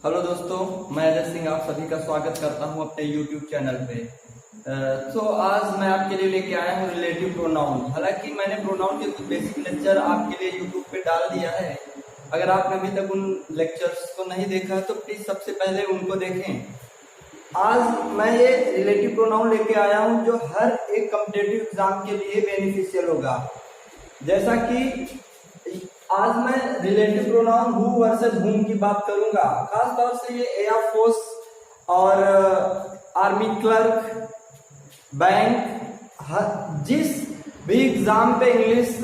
Hello दोस्तों, मैं अजय सिंह आप सभी का स्वागत करता हूं अपने YouTube चैनल पे। तो आज मैं आपके लिए लेके आया हूं रिलेटिव प्रोनाउन। हालांकि मैंने प्रोनाउन के कुछ बेसिक लेक्चर आपके लिए YouTube पे डाल दिया है। अगर आपने अभी तक उन लेक्चर्स को नहीं देखा है तो प्लीज सबसे पहले उनको देखें। आज मैं ये रिलेटिव प्रोनाउन लेके आया हूँ जो हर एक कॉम्पिटिटिव एग्जाम के लिए बेनिफिशियल होगा। जैसा कि आज मैं रिलेटिव प्रोनाउन हु वर्सेस हुम की बात करूंगा। खास तौर से ये एयर फोर्स और आर्मी क्लर्क, बैंक, जिस भी एग्जाम पे इंग्लिश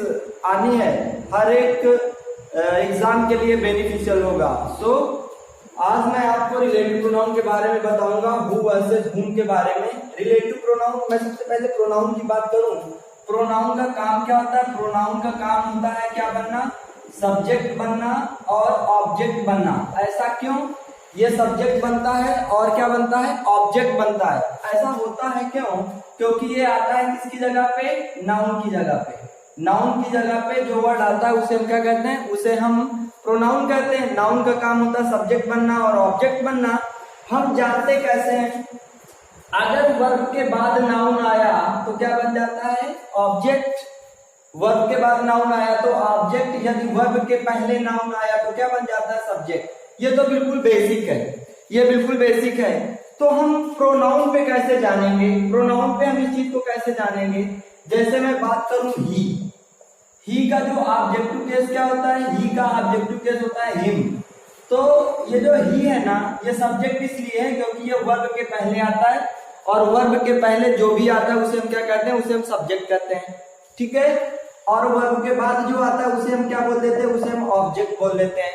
आनी है हर एक एग्जाम के लिए बेनिफिशियल होगा। सो आज मैं आपको रिलेटिव प्रोनाउन के बारे में बताऊंगा, हु वर्सेस हुम के बारे में। रिलेटिव प्रोनाउन, मैं सबसे पहले प्रोनाउन की बात करूं। प्रोनाउन का काम क्या होता है? प्रोनाउन का काम होता है क्या बनना? सब्जेक्ट बनना और ऑब्जेक्ट बनना। ऐसा क्यों? ये सब्जेक्ट बनता है और क्या बनता है? ऑब्जेक्ट बनता है। ऐसा होता है क्यों? क्योंकि ये आता है किसकी जगह पे? नाउन की जगह पे। नाउन की जगह पे जो वर्ड आता है उसे हम क्या कहते हैं? उसे हम प्रोनाउन कहते हैं। नाउन का काम होता है सब्जेक्ट बनना और ऑब्जेक्ट बनना। हम जानते कैसे हैं? अगर वर्ब के बाद नाउन आया तो क्या बन जाता है? ऑब्जेक्ट। वर्ब के बाद नाउन आया तो ऑब्जेक्ट। यदि वर्ब के पहले नाउन आया तो क्या बन जाता है? सब्जेक्ट। ये तो बिल्कुल बेसिक है, ये बिल्कुल बेसिक है। तो हम प्रोनाउन पे कैसे जानेंगे? प्रोनाउन पे हम इस चीज को कैसे जानेंगे? जैसे मैं बात करूं ही का जो ऑब्जेक्टिव केस क्या होता है? ही का ऑब्जेक्टिव केस होता है हिम। तो ये जो ही है ना, ये सब्जेक्ट इसलिए है क्योंकि ये वर्ब के पहले आता है और वर्ब के पहले जो भी आता है उसे हम क्या कहते हैं? उसे हम सब्जेक्ट कहते हैं। ठीक है। और वर्ब के बाद जो आता है उसे हम क्या बोल देते हैं? उसे हम ऑब्जेक्ट बोल देते हैं।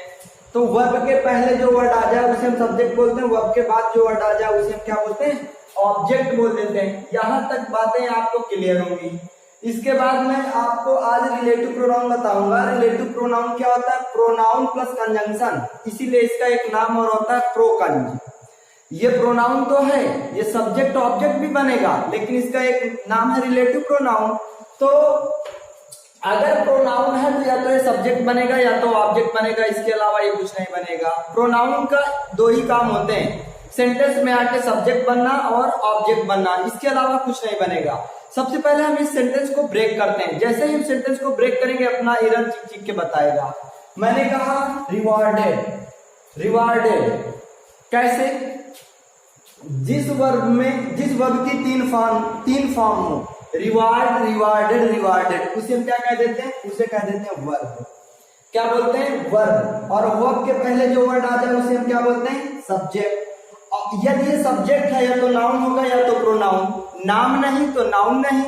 तो वर्ब के पहले जो वर्ड आ जाए उसे हम सब्जेक्ट बोलते हैं, वर्ब के बाद जो वर्ड आ जाए उसे हम क्या बोलते हैं? ऑब्जेक्ट बोल देते हैं। यहां तक बातें आपको क्लियर होंगी। इसके बाद मैं आपको आज रिलेटिव प्रोनाउन बताऊंगा। रिलेटिव प्रोनाउन क्या होता है? प्रोनाउन प्लस कंजंक्शन, इसीलिए इसका एक नाम और होता है प्रोकंज। ये प्रोनाउन तो है, ये सब्जेक्ट ऑब्जेक्ट भी बनेगा, लेकिन इसका एक नाम है रिलेटिव प्रोनाउन। तो अगर प्रोनाउन है तो या तो ये सब्जेक्ट बनेगा या तो ऑब्जेक्ट बनेगा, इसके अलावा ये कुछ नहीं बनेगा। प्रोनाउन का दो ही काम होते हैं, सेंटेंस में आके सब्जेक्ट बनना और ऑब्जेक्ट बनना, इसके अलावा कुछ नहीं बनेगा। सबसे पहले हम इस सेंटेंस को ब्रेक करते हैं। जैसे ही हम सेंटेंस को ब्रेक करेंगे अपना एरर चिक चिक के बताएगा। मैंने कहा रिवार्डेड। रिवार्डेड कैसे? जिस वर्ब की तीन फॉर्म हो, रिवार्ड, रिवार्डेड, रिवार्डेड, उसे हम क्या कह देते हैं? उसे कह देते हैं वर्ब। क्या बोलते हैं? वर्ब। और वर्ब के पहले जो वर्ड आ जाए उसे हम क्या बोलते हैं? सब्जेक्ट। यदि ये सब्जेक्ट है या तो नाउन होगा या तो प्रोनाउन। नाम नहीं तो नाउन नहीं,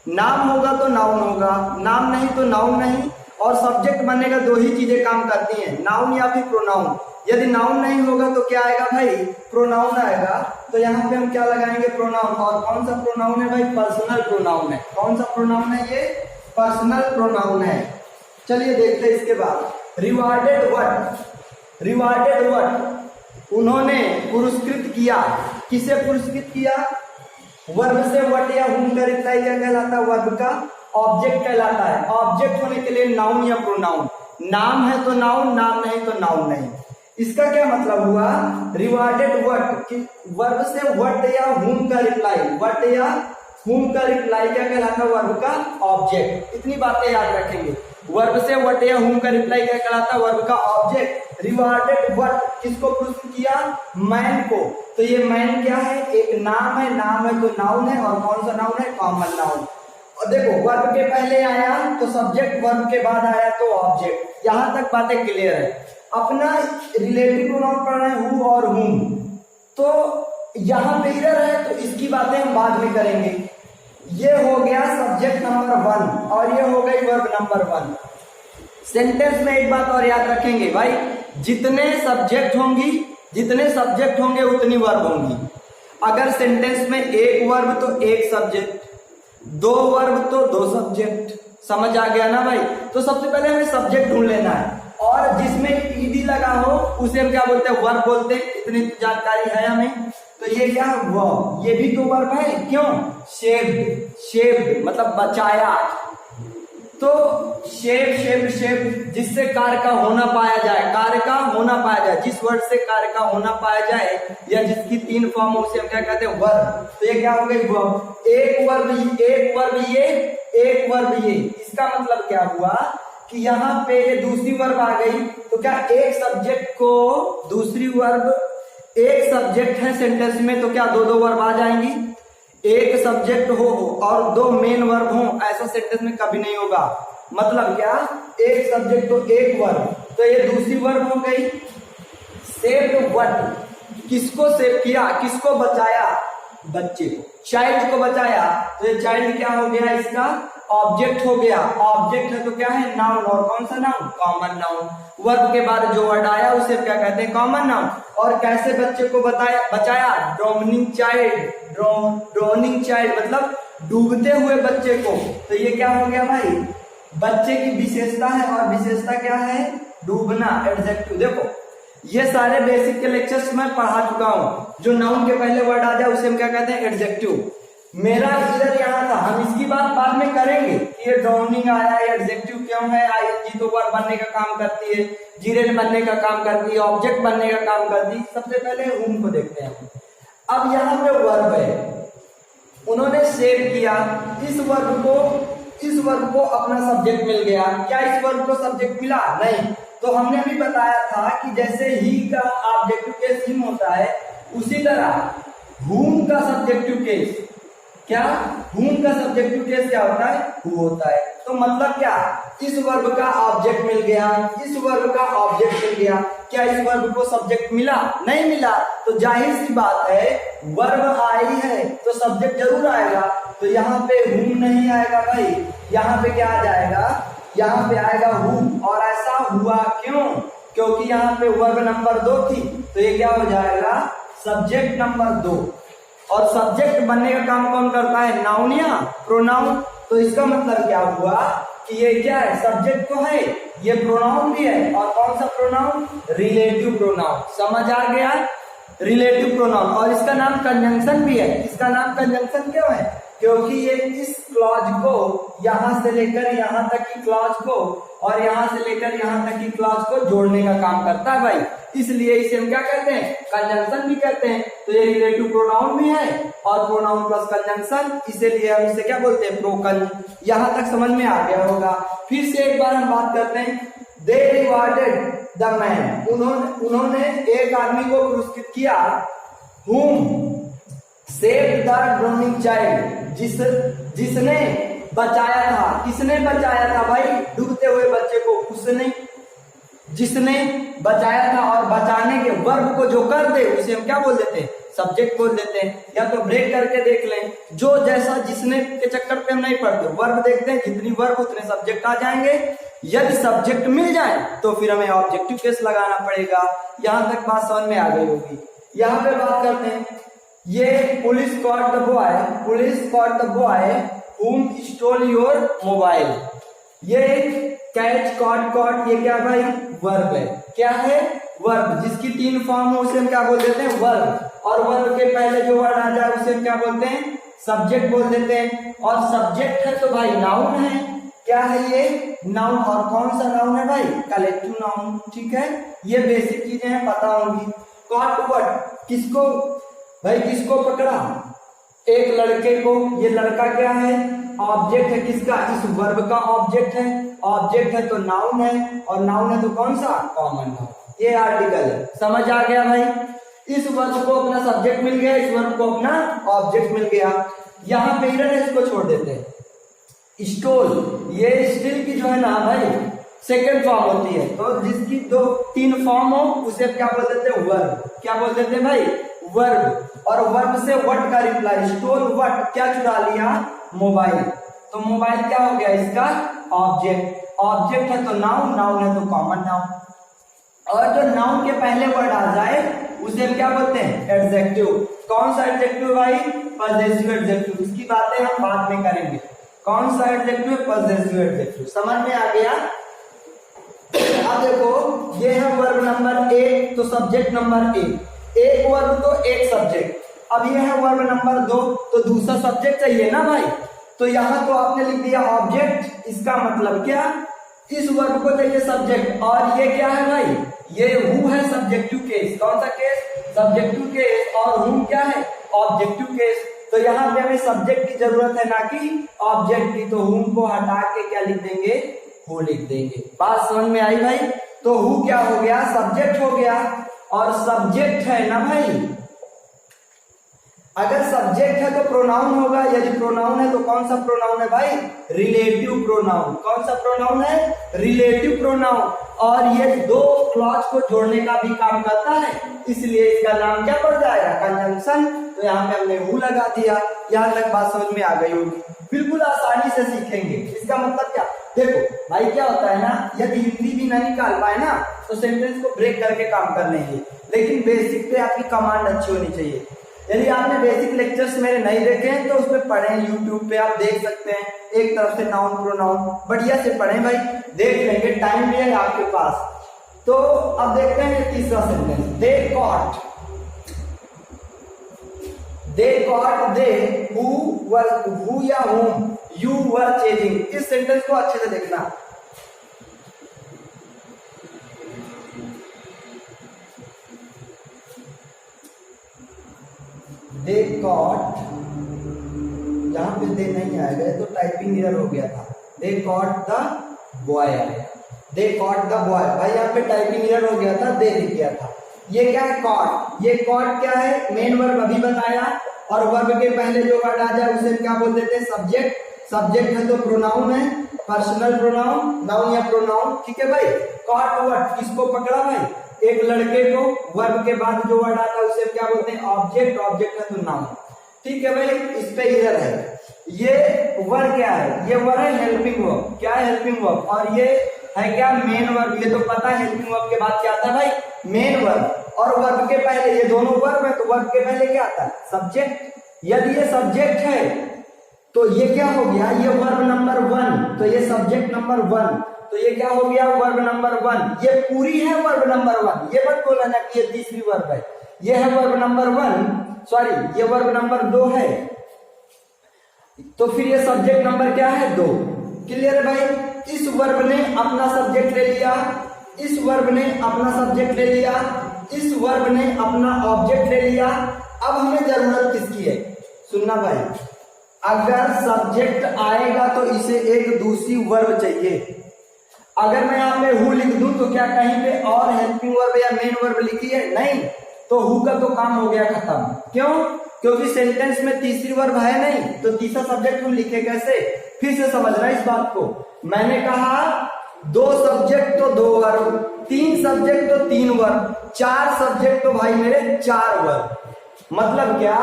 नाम होगा तो नाउन होगा, नाम नहीं तो नाउन नहीं। और सब्जेक्ट बनने का दो ही चीजें काम करती हैं, नाउन या फिर प्रोनाउन। यदि नाउन नहीं होगा तो क्या आएगा भाई? प्रोनाउन आएगा। तो यहाँ पे हम क्या लगाएंगे? प्रोनाउन। और कौन सा प्रोनाउन है भाई? पर्सनल प्रोनाउन है। कौन सा प्रोनाउन है ये? पर्सनल प्रोनाउन है। चलिए देखते हैं इसके बाद। Rewarded what? Rewarded what? उन्होंने पुरस्कृत किया। किसे पुरस्कृत किया? वर्ब से व्हाट या हुम का रिप्लाई क्या कहलाता है? वर्ब का ऑब्जेक्ट कहलाता है। ऑब्जेक्ट होने के लिए नाउन या प्रोनाउन। नाम है तो नाउन, नाम नहीं तो नाउन नहीं। इसका क्या मतलब हुआ? रिवार्डेड व्हाट, वर्ब से व्हाट या हुम का रिप्लाई, व्हाट या हुम का रिप्लाई क्या कहलाता है? वर्ब का ऑब्जेक्ट। इतनी बातें याद रखेंगे। वर्ब से व्हाट या हुम का रिप्लाई क्या कहलाता है? वर्ब का ऑब्जेक्ट। रिवार्डेड व्हाट किसको पुरस्कृत किया? मैन को। तो ये मैन क्या है? एक नाम है। नाम है तो नाउन है। और कौन सा नाउन है? Common noun. और देखो, वर्ब के पहले आया तो सब्जेक्ट, वर्ब के बाद आया तो ऑब्जेक्ट। यहां तक बातें क्लियर है। अपना रिलेटिव प्रोनाउन पढ़ रहे हैं हु और हुम, तो यहां पे एरर है तो इसकी बातें हम बाद में करेंगे। ये हो गया सब्जेक्ट नंबर 1 और ये हो गई वर्ब नंबर 1। सेंटेंस में एक बात और याद रखेंगे भाई, जितने सब्जेक्ट होंगे उतनी वर्ब होंगी। अगर सेंटेंस में एक वर्ब तो एक सब्जेक्ट, दो वर्ब तो दो सब्जेक्ट। समझ आ गया ना भाई? तो सबसे पहले हमें सब्जेक्ट ढूंढ लेना है और जिसमें ईडी लगा हो उसे हम क्या बोलते हैं? वर्ब बोलते हैं। इतनी जानकारी है हमें। तो ये क्या? वर्ब। ये भी तो वर्ब है। क्यों? शेव्ड। शेव्ड मतलब बचाया। तो शेप जिससे कार्य का होना पाया जाए, कार्य का होना पाया जाए, जिस वर्ड से कार्य का होना पाया जाए या जिसकी 3 फॉर्म हो उसे हम क्या कहते हैं, वर्ब। तो ये क्या हो गई, वर्ब। एक वर्ब ये। इसका मतलब क्या हुआ कि यहाँ पे ये दूसरी वर्ब आ गई, तो क्या एक सब्जेक्ट को दूसरी वर्ब, एक सब्जेक्ट है सेंटेंस में तो क्या 2 वर्ब आ जाएंगी। एक सब्जेक्ट हो और 2 मेन वर्ब हो, ऐसा सेंटेंस में कभी नहीं होगा। मतलब क्या, एक सब्जेक्ट तो एक वर्ब, तो ये दूसरी वर्ब हो गई। सेव व्हाट, किसको सेव किया, किसको बचाया, बच्चे को, चाइल्ड को बचाया। तो ये चाइल्ड क्या हो गया, इसका ऑब्जेक्ट हो गया। ऑब्जेक्ट है तो क्या है, नाउन। और कौन सा नाउन, कॉमन नाउन। वर्ब के बाद जो वर्ड आया उसे क्या कहते हैं, कॉमन नाउन। और कैसे बच्चे को बचाया, ड्रोनिंग चाइल्ड मतलब डूबते हुए बच्चे को। तो ये क्या हो गया भाई, बच्चे की विशेषता है, और विशेषता क्या है, डूबना, एडजेक्टिव। देखो ये सारे बेसिक के लेक्चर्स मैं पढ़ा चुका हूं। जो नाउन के पहले वर्ड आ जाए उसे हम क्या कहते हैं, एडजेक्टिव। मेरा इधर यहाँ था, हम इसकी बात बाद में करेंगे कि ये ड्राउनिंग आया है, एडजेक्टिव क्यों है, आईएनजी तो वर्ब बनने का काम करती है, जीरेल बनने का काम करती है, ऑब्जेक्ट बनने का काम करती है। सबसे पहले हुम को देखते हैं। अब यहाँ पे वर्ब है, उन्होंने सेव किया, इस वर्ब को अपना सब्जेक्ट मिल गया। क्या इस वर्ब को सब्जेक्ट मिला, नहीं। तो हमने अभी बताया था कि जैसे ही का ऑब्जेक्टिव केस हिम होता है, उसी तरह हुम का सब्जेक्टिव केस क्या, हुम का सब्जेक्टिव केस क्या होता है, हु होता है। तो मतलब क्या, इस वर्ब का ऑब्जेक्ट मिल गया, इस वर्ब का ऑब्जेक्ट मिल गया। क्या इस वर्ब को सब्जेक्ट मिला, नहीं मिला। तो जाहिर सी बात है, वर्ब आई है तो सब्जेक्ट जरूर आएगा। तो यहाँ पे हुम नहीं आएगा भाई, यहाँ पे क्या आ जाएगा, यहाँ पे आएगा हु। और ऐसा हुआ क्यों, क्योंकि यहाँ पे वर्ब नंबर 2 थी, तो ये क्या हो जाएगा, सब्जेक्ट नंबर 2। और सब्जेक्ट बनने का काम कौन करता है, नाउन या प्रोनाउन। तो इसका मतलब क्या हुआ कि ये क्या है, सब्जेक्ट तो है, ये प्रोनाउन भी है। और कौन सा प्रोनाउन, रिलेटिव प्रोनाउन। समझ आ गया, रिलेटिव प्रोनाउन। और इसका नाम कंजंक्शन भी है। इसका नाम कंजंक्शन क्यों है, क्योंकि ये इस क्लॉज को यहां से लेकर यहां तक की क्लॉज को और यहां से लेकर यहां तक की क्लॉज को जोड़ने का काम करता है भाई। इसलिए इसे हम क्या कहते हैं, कंजंक्शन भी कहते हैं। तो ये रिलेटिव प्रोनाउन भी है और प्रोनाउन प्लस कंजंक्शन, इसीलिए हम इसे क्या बोलते हैं, प्रोकन। यहां तक समझ में आ गया होगा। फिर से एक बार हम बात करते हैं। दे रिवार्डेड द मैन, उन्होंने एक आदमी को पुरस्कृत किया, whom save the droning child, जिसने बचाया था। किसने बचाया था भाई, डूबते हुए बच्चे को, उसने, जिसने बचाया था। और बचाने के वर्ब को जो कर दे उसे हम क्या बोल देते हैं, सब्जेक्ट बोल देते हैं। या तो ब्रेक करके देख लें, जो जैसा जिसने के चक्कर पे हम नहीं पढ़ते, वर्ब देखते हैं, जितनी वर्ब उतने सब्जेक्ट आ जाएंगे। यदि सब्जेक्ट मिल जाए तो फिर हमें ऑब्जेक्टिव केस लगाना पड़ेगा। यहां तक बात समझ में आ गई होगी। यहाँ पे बात करते हैं, ये police caught the boy whom stole your mobile। ये कैच, कॉट, ये क्या भाई, वर्ब है। क्या है, वर्ब। जिसकी 3 फॉर्म हो उसे हम क्या बोल देते हैं, वर्ब। और वर्ब के पहले जो वर्ड आ जाए उसे हम क्या बोलते हैं, सब्जेक्ट बोल देते हैं। और सब्जेक्ट है तो भाई नाउन है। क्या है ये, नाउन। और कौन सा नाउन है भाई, कलेक्टिव नाउन। ठीक है, ये बेसिक चीजें हैं, पता होंगी। कॉट व्हाट, किसको भाई, किसको पकड़ा, एक लड़के को। ये लड़का क्या है, ऑब्जेक्ट है किसका, इस वर्ब का ऑब्जेक्ट है। ऑब्जेक्ट है तो नाउन है, और नाउन है तो कौन सा, कॉमन नाउन। ये आर्टिकल है। समझ आ गया भाई। इस वर्ब को अपना सब्जेक्ट मिल गया, इस वर्ब को अपना ऑब्जेक्ट मिल गया। यहाँ पे इधर इसको छोड़ देते हैं। स्टोल, ये स्टिल की जो है ना भाई सेकेंड फॉर्म होती है। तो जिसकी 2-3 फॉर्म हो उसे क्या बोल देते हैं, वर्ब। क्या बोल देते हैं भाई, वर्ब। और वर्ब से व्हाट का रिप्लाई, स्टोल व्हाट, क्या चुरा लिया, मोबाइल। तो मोबाइल क्या हो गया, इसका ऑब्जेक्ट। ऑब्जेक्ट है तो नाउन, नाउन है तो कॉमन नाउन। और जो नाउन के पहले वर्ड आ जाए उसे हम क्या बोलते हैं, एडजेक्टिव। कौन सा एडजेक्टिव भाई, पजेसिव एडजेक्टिव। इसकी बातें हम बाद में करेंगे। कौन सा एडजेक्टिव, पजेसिव एडजेक्टिव। समझ में आ गया। अब देखो, ये है वर्ब नंबर 1, तो सब्जेक्ट नंबर 1। एक वर्ब तो एक सब्जेक्ट। अब ये है वर्ब नंबर 2, तो दूसरा सब्जेक्ट चाहिए ना भाई। तो यहाँ तो आपने लिख दिया ऑब्जेक्ट, इसका मतलब क्या, इस वर्ब को चाहिए सब्जेक्ट, और ये क्या है भाई, ये हु है सब्जेक्टिव केस। कौन सा केस, सब्जेक्टिव केस, और हु क्या है, ऑब्जेक्टिव केस। तो यहाँ पे हमें सब्जेक्ट की जरूरत है ना कि ऑब्जेक्ट की, तो हु को हटा के क्या लिख देंगे, हु लिख देंगे। बात समझ में आई भाई। तो हु क्या हो गया, सब्जेक्ट हो गया, और सब्जेक्ट है ना भाई, अगर सब्जेक्ट है तो प्रोनाउन होगा, यदि प्रोनाउन है तो कौन सा प्रोनाउन है भाई, रिलेटिव प्रोनाउन। कौन सा प्रोनाउन है, रिलेटिव प्रोनाउन, और ये दो क्लॉज को जोड़ने का भी काम करता है, इसलिए इसका नाम क्या पड़ जाएगा, कंजंक्शन। तो यहाँ पे हमने हु लगा दिया। यहाँ तक बात समझ में आ गई होगी, बिल्कुल आसानी से सीखेंगे। इसका मतलब क्या, देखो भाई क्या होता है ना, यदि हिंदी भी ना निकाल पाए ना तो सेंटेंस को ब्रेक करके काम कर लेंगे, लेकिन बेसिक पे आपकी कमांड अच्छी होनी चाहिए। यदि आपने बेसिक लेक्चर्स मेरे नहीं देखे हैं तो उसमें पढ़ें, यूट्यूब पे आप देख सकते हैं, एक तरफ से नाउन प्रोनाउन बढ़िया से पढ़ें भाई, देख लेंगे, टाइम भी है आपके पास। तो अब देखते हैं तीसरा sentence, they caught they who या whom you were chasing। इस सेंटेंस को अच्छे से देखना। दे कॉट, यहाँ पे दे नहीं आएगा तो टाइपिंग एरर हो गया था, दे कॉट द बॉय आया, दे कॉट द बॉय, भाई यहाँ पे टाइपिंग एरर हो गया था, दे लिख गया था। ये क्या है, कॉट। ये कॉट क्या है, मेन वर्ब अभी बताया, और वर्ब के पहले जो वर्ड आ जाए उसे क्या बोल देते हैं, सब्जेक्ट। सब्जेक्ट है तो प्रोनाउन है, पर्सनल प्रोनाउन, नाउन या प्रोनाउन, ठीक है भाई। कॉट वर्ड, किसको पकड़ा भाई, एक लड़के को, वर्ब के बाद जो वर्ड आता है उसे क्या बोलते हैं, ऑब्जेक्ट। ऑब्जेक्ट है तो नाउन, ठीक है भाई। इस पे इधर है, ये वर्ड क्या है, ये वर्ड है हेल्पिंग वर्ब। क्या है, हेल्पिंग वर्ब, और ये है क्या, मेन वर्ब। ये तो पता है हेल्पिंग वर्ब के बाद क्या आता है भाई, मेन वर्ब, और वर्ब के पहले, ये दोनों वर्ब है तो वर्ब के पहले क्या आता है, सब्जेक्ट। यदि ये सब्जेक्ट है तो ये क्या हो गया, ये वर्ब नंबर 1, तो ये सब्जेक्ट नंबर 1, तो ये क्या हो गया, वर्ब नंबर 1। ये पूरी है वर्ब नंबर 1, ये मत बोला ना कि ये तीसरी वर्ब है, ये है वर्ब नंबर 1, सॉरी ये वर्ब नंबर 2 है, तो फिर ये सब्जेक्ट नंबर क्या है, 2। क्लियर है भाई। इस वर्ब ने अपना सब्जेक्ट ले लिया, इस वर्ब ने अपना सब्जेक्ट ले लिया, इस वर्ब ने अपना ऑब्जेक्ट ले लिया। अब हमें जरूरत किसकी है, सुनना भाई, अगर सब्जेक्ट आएगा तो इसे एक दूसरी वर्ब चाहिए। अगर मैं यहाँ पे हु लिख दूं तो क्या कहीं पे और हेल्पिंग वर्ब या मेन वर्ब लिखी है, नहीं, तो हु का तो काम हो गया खत्म। क्यों, क्योंकि सेंटेंस में तीसरी वर्ब है नहीं, तो तीसरा सब्जेक्ट हम लिखे कैसे। फिर से समझना इस बात को, मैंने कहा 2 सब्जेक्ट तो 2 वर्ब, 3 सब्जेक्ट तो 3 वर्ब, 4 सब्जेक्ट तो भाई मेरे 4 वर्ब। मतलब क्या,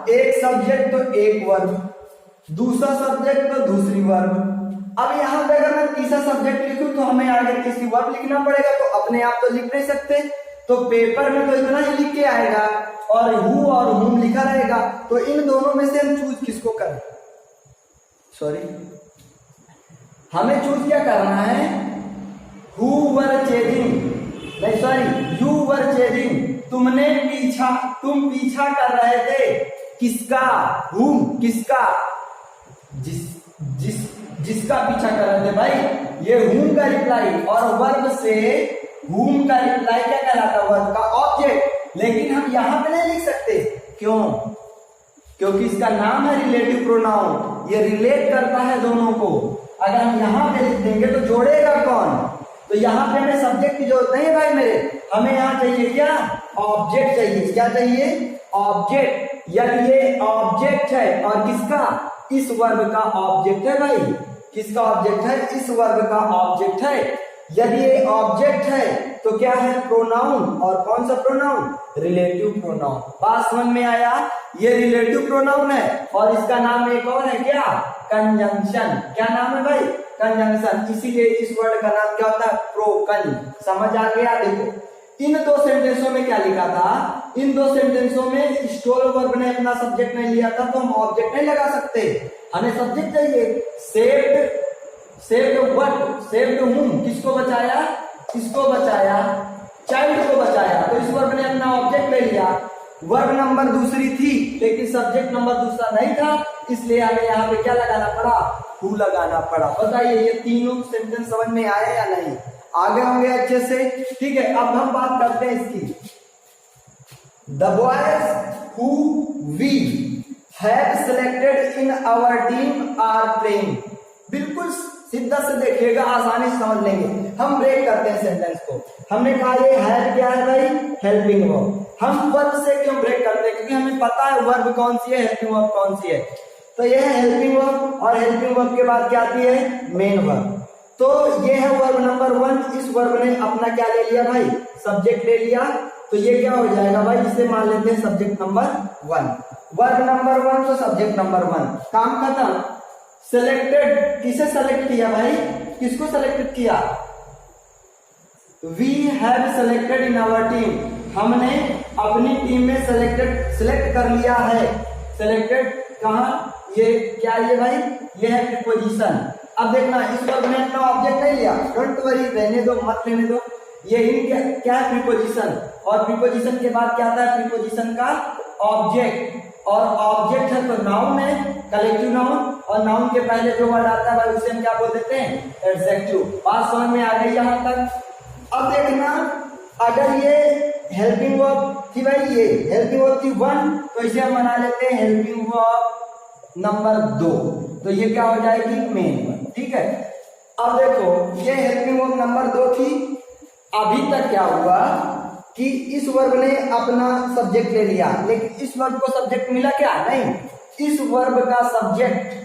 एक सब्जेक्ट तो एक वर्ब, दूसरा सब्जेक्ट तो दूसरी वर्ब। अब यहाँ पे अगर मैं तीसरा सब्जेक्ट लिखूं तो हमें आगे किसी वर्ब लिखना पड़ेगा, तो अपने आप तो लिख नहीं सकते, तो पेपर में तो इतना ही लिख के आएगा और हु और हुम लिखा रहेगा। तो इन दोनों में से हम चूज किसको करें, सॉरी हमें चूज क्या करना है, हु वर चेजिंग, नहीं सॉरी यू वर चेजिंग, तुम पीछा कर रहे थे, किसका, हुम, किसका, जिसका पीछा कर रहे थे भाई, ये हुम का रिप्लाई, और वर्ब से हुम का रिप्लाई क्या कहलाता, वर्ब का ऑब्जेक्ट। लेकिन हम यहां पे नहीं लिख सकते, क्यों, क्योंकि इसका नाम है रिलेटिव प्रोनाउन, ये रिलेट करता है दोनों को। अगर हम यहां पे लिख देंगे तो जोड़ेगा कौन, तो यहाँ पे हमें सब्जेक्ट की जरूरत नहीं है भाई मेरे, हमें यहाँ चाहिए क्या, ऑब्जेक्ट चाहिए। क्या चाहिए, ऑब्जेक्ट। यदि ये ऑब्जेक्ट है, और किसका, इस वर्ब का ऑब्जेक्ट है भाई, किसका ऑब्जेक्ट है, इस वर्ब का ऑब्जेक्ट है। यदि ये ऑब्जेक्ट है तो क्या है, प्रोनाउन, और कौन सा प्रोनाउन, रिलेटिव प्रोनाउन। बात समझ में आया, ये रिलेटिव प्रोनाउन है, और इसका नाम एक और है क्या, कंजंक्शन। क्या नाम है भाई, कंजंक्शन। इसीलिए इस वर्ड का नाम क्या होता है, प्रोकन। समझ आ गया। देखो इन 2 सेंटेंसों में क्या लिखा था, इन 2 सेंटेंसों में स्टोल वर्ब ने अपना सब्जेक्ट नहीं लिया था, तो हम ऑब्जेक्ट नहीं लगा सकते, हमें सब्जेक्ट चाहिए। सेव्ड व्हाट, सेव्ड हुम, किसको बचाया, किसको बचाया, चाइल्ड को बचाया, तो इस वर्ब ने अपना ऑब्जेक्ट ले लिया। वर्ब नंबर दूसरी थी लेकिन सब्जेक्ट नंबर दूसरा नहीं था, इसलिए हमें यहाँ पे क्या लगाना पड़ा, हु लगाना पड़ा। बताइए ये तीनों सेंटेंस समझ में आए या नहीं, आगे होंगे अच्छे से। ठीक है, अब हम बात करते हैं इसकी। The boys who we have selected in our team are playing. बिल्कुल सीधा से देखिएगा, आसानी से समझ लेंगे। हम ब्रेक करते हैं सेंटेंस को। हमने कहा ये हैव क्या है भाई, हेल्पिंग वर्ब। हम वर्ब से क्यों ब्रेक करते हैं, क्योंकि हमें पता है वर्ब कौन सी है, हेल्पिंग वर्ब कौन सी है। तो ये है हेल्पिंग वर्ब, और हेल्पिंग वर्ब के बाद क्या आती है, मेन वर्ब। तो ये है वर्ब नंबर 1। इस वर्ब ने अपना क्या ले लिया भाई, सब्जेक्ट ले लिया। तो ये क्या हो जाएगा भाई, इसे मान लेते हैं सब्जेक्ट नंबर 1। वर्ब नंबर 1 तो सब्जेक्ट नंबर 1, काम खत्म। सेलेक्टेड, किसे सेलेक्ट किया भाई, किसको सेलेक्टेड किया, we have selected in our team. हमने अपनी टीम में सेलेक्ट कर लिया है। सेलेक्टेड कहां, ये क्या है भाई, ये है प्रीपोजिशन। अब देखना, इस वर्ब ने अपना ऑब्जेक्ट नहीं लिया, डोंट वरी, रहने दो, मत लेने दो। ये इन क्या है, प्रीपोजिशन। और प्रीपोजिशन के बाद क्या आता है, प्रीपोजिशन का ऑब्जेक्ट। और ऑब्जेक्ट है तो नाउन है, कलेक्टिव नाउन। और नाउन के पहले जो वर्ड आता है भाई उसे हम क्या बोल देते हैं, एडजेक्टिव। बात समझ में आ गई यहां तक। अब देखना, अगर ये हेल्पिंग वर्ब थी भाई, ये हेल्पिंग वर्ब थी 1, तो इसे हम बना लेते हैं हेल्पिंग वर्ब नंबर 2। तो ये क्या हो जाएगी, मेन वर्ब। ठीक है, अब देखो ये हेल्पिंग वर्ब नंबर 2 थी। अभी तक क्या हुआ कि इस वर्ब ने अपना सब्जेक्ट ले लिया, लेकिन इस वर्ब को सब्जेक्ट मिला क्या, नहीं। इस वर्ब का सब्जेक्ट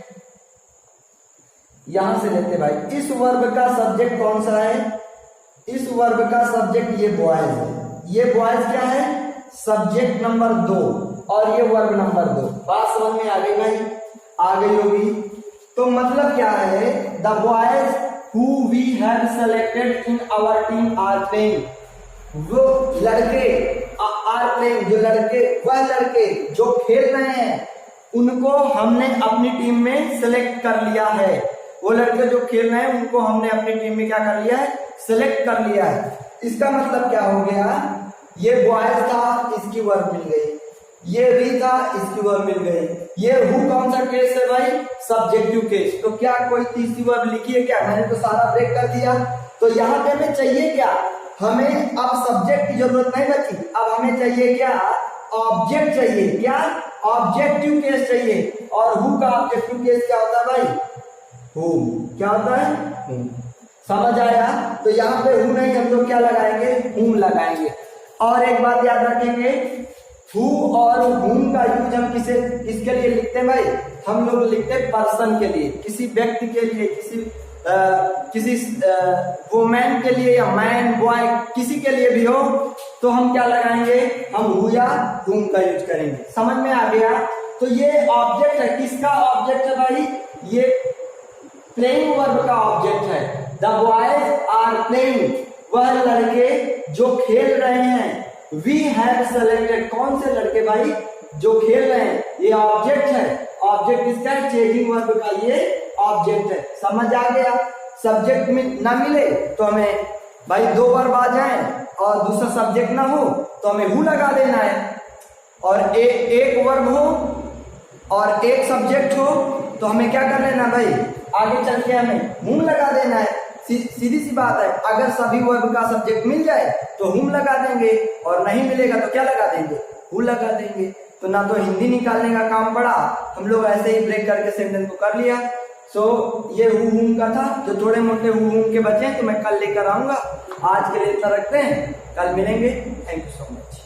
यहां से लेते भाई, इस वर्ब का सब्जेक्ट कौन सा है, इस वर्ब का सब्जेक्ट ये बॉयज है। ये बॉयज क्या है, सब्जेक्ट नंबर 2, और ये वर्ब नंबर 2। बात समझ में आ गई भाई, आ गई होगी। तो मतलब क्या है, the boys who we have selected in our team are playing. वो लड़के आर प्लेइंग, जो लड़के, वह लड़के जो खेल रहे हैं, उनको हमने अपनी टीम में सेलेक्ट कर लिया है। वो लड़के जो खेल रहे हैं उनको हमने अपनी टीम में क्या कर लिया है, सेलेक्ट कर लिया है। इसका मतलब क्या हो गया, ये बॉयज था, इसकी वर्ब मिल गई। ये भी था, इसकी वर्ब मिल गई। ये हु कौन सा केस है भाई, सब्जेक्टिव केस। तो क्या कोई तीसरी वर्ब लिखी है क्या, मैंने तो सारा ब्रेक कर दिया। तो यहाँ पे हमें चाहिए क्या, हमें अब सब्जेक्ट की जरूरत नहीं बची, अब हमें चाहिए क्या, ऑब्जेक्ट चाहिए। क्या, ऑब्जेक्टिव केस चाहिए। और हु का ऑब्जेक्टिव केस क्या होता है भाई, हुम। क्या होता है, हुम। समझ आया। तो यहाँ पे हु नहीं, हम लोग क्या लगाएंगे, हुम लगाएंगे। और एक बात याद रखेंगे, हु और हुम का यूज हम किसके लिए लिखते हैं भाई, हम लोग लिखते हैं पर्सन के लिए, किसी व्यक्ति के लिए, किसी वुमेन के लिए, या मैन बॉय किसी के लिए भी हो, तो हम क्या लगाएंगे, हम हु या हुम का यूज करेंगे। समझ में आ गया। तो ये ऑब्जेक्ट है, किसका ऑब्जेक्ट है भाई, ये प्लेइंग वर्ब का ऑब्जेक्ट है। द बॉयज आर प्लेइंग, वह लड़के जो खेल रहे हैं। वी हैव सेलेक्टेड, कौन से लड़के भाई, जो खेल रहे हैं, ये ऑब्जेक्ट है। ऑब्जेक्ट इसका है, चेंजिंग वर्ब का ये ऑब्जेक्ट है। समझ आ गया। सब्जेक्ट में ना मिले तो हमें भाई 2 वर्ब आ जाए और दूसरा सब्जेक्ट ना हो तो हमें हु लगा देना है। और एक वर्ब हो और एक सब्जेक्ट हो तो हमें क्या कर लेना भाई, आगे चल के हमें हुम लगा देना है। सीधी सी बात है। अगर सभी वर्ब का सब्जेक्ट मिल जाए तो हुम लगा देंगे, और नहीं मिलेगा तो क्या लगा देंगे, हु लगा देंगे। तो ना तो हिंदी निकालने का काम पड़ा, हम लोग ऐसे ही ब्रेक करके सेंटेंस को कर लिया। ये हु हुम का था। जो थोड़े मोटे हु हुम के बचे हैं तो मैं कल लेकर आऊंगा। आज के लिए इतना रखते हैं, कल मिलेंगे। Thank you so much.